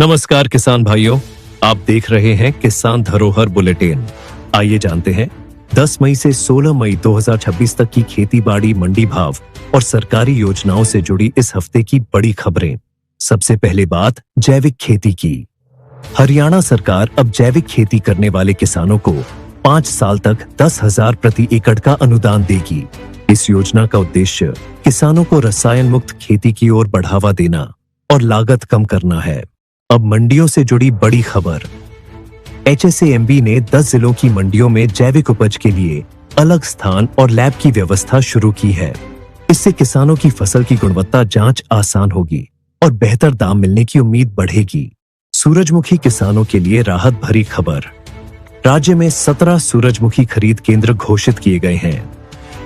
नमस्कार किसान भाइयों, आप देख रहे हैं किसान धरोहर बुलेटिन। आइए जानते हैं 10 मई से 16 मई 2026 तक की खेती बाड़ी मंडी भाव और सरकारी योजनाओं से जुड़ी इस हफ्ते की बड़ी खबरें। सबसे पहले बात जैविक खेती की। हरियाणा सरकार अब जैविक खेती करने वाले किसानों को 5 साल तक 10,000 प्रति एकड़ का अनुदान देगी। इस योजना का उद्देश्य किसानों को रसायन मुक्त खेती की ओर बढ़ावा देना और लागत कम करना है। अब मंडियों से जुड़ी बड़ी खबर। HSAMB ने 10 जिलों की मंडियों में जैविक उपज के लिए अलग स्थान और लैब की व्यवस्था शुरू की है। इससे किसानों की फसल की गुणवत्ता जांच आसान होगी और बेहतर दाम मिलने की उम्मीद बढ़ेगी। सूरजमुखी किसानों के लिए राहत भरी खबर। राज्य में 17 सूरजमुखी खरीद केंद्र घोषित किए गए हैं,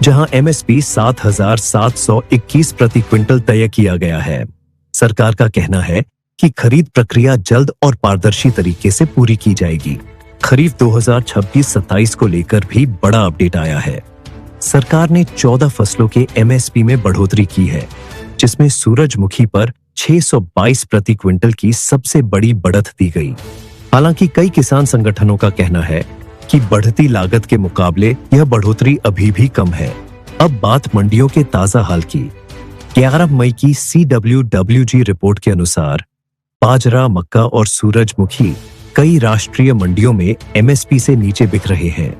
जहां MSP 7,721 प्रति क्विंटल तय किया गया है। सरकार का कहना है कि खरीद प्रक्रिया जल्द और पारदर्शी तरीके से पूरी की जाएगी। खरीफ 2026-27 को लेकर भी बड़ा अपडेट आया है। सरकार ने 14 फसलों के MSP में बढ़ोतरी की है, जिसमें सूरजमुखी पर 622 प्रति क्विंटल की सबसे बड़ी बढ़त दी गई। हालांकि कई किसान संगठनों का कहना है कि बढ़ती लागत के मुकाबले यह बढ़ोतरी अभी भी कम है। अब बात मंडियों के ताजा हाल की। 11 मई की CWWG रिपोर्ट के अनुसार बाजरा, मक्का और सूरजमुखी कई राष्ट्रीय मंडियों में MSP से नीचे बिक रहे हैं।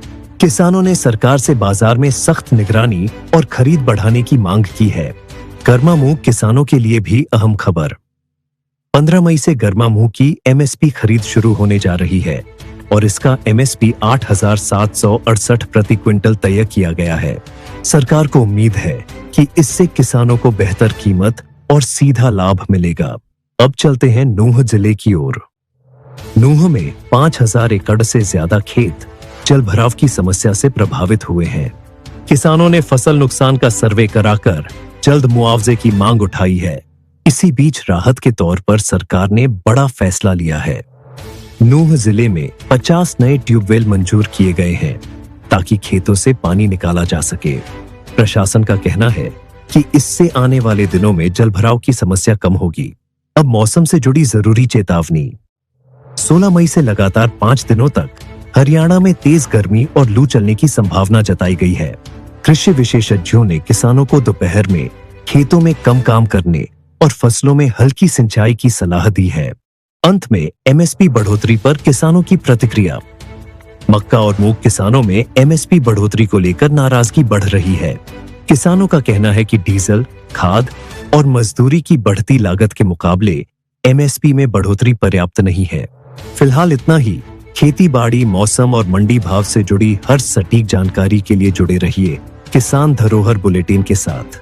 किसानों ने सरकार से बाजार में सख्त निगरानी और खरीद बढ़ाने की मांग की है। गर्मा मूंग किसानों के लिए भी अहम खबर। 15 मई से गर्मा मूंग की MSP खरीद शुरू होने जा रही है और इसका MSP 8,768 प्रति क्विंटल तय किया गया है। सरकार को उम्मीद है कि इससे किसानों को बेहतर कीमत और सीधा लाभ मिलेगा। अब चलते हैं नूंह जिले की ओर। नूंह में 5,000 एकड़ से ज्यादा खेत जल भराव की समस्या से प्रभावित हुए हैं। किसानों ने फसल नुकसान का सर्वे कराकर जल्द मुआवजे की मांग उठाई है। इसी बीच राहत के तौर पर सरकार ने बड़ा फैसला लिया है। नूंह जिले में 50 नए ट्यूबवेल मंजूर किए गए हैं ताकि खेतों से पानी निकाला जा सके। प्रशासन का कहना है कि इससे आने वाले दिनों में जलभराव की समस्या कम होगी। अब मौसम से जुड़ी जरूरी चेतावनी। 16 मई से लगातार 5 दिनों तक हरियाणा में तेज गर्मी और लू चलने की संभावना जताई गई है। कृषि विशेषज्ञों ने किसानों को दोपहर में खेतों में कम काम करने और फसलों में हल्की सिंचाई की सलाह दी है। अंत में MSP बढ़ोतरी पर किसानों की प्रतिक्रिया। मक्का और मूंग किसानों में MSP बढ़ोतरी को लेकर नाराजगी बढ़ रही है। किसानों का कहना है कि डीजल, खाद और मजदूरी की बढ़ती लागत के मुकाबले MSP में बढ़ोतरी पर्याप्त नहीं है। फिलहाल इतना ही। खेती बाड़ी, मौसम और मंडी भाव से जुड़ी हर सटीक जानकारी के लिए जुड़े रहिए किसान धरोहर बुलेटिन के साथ।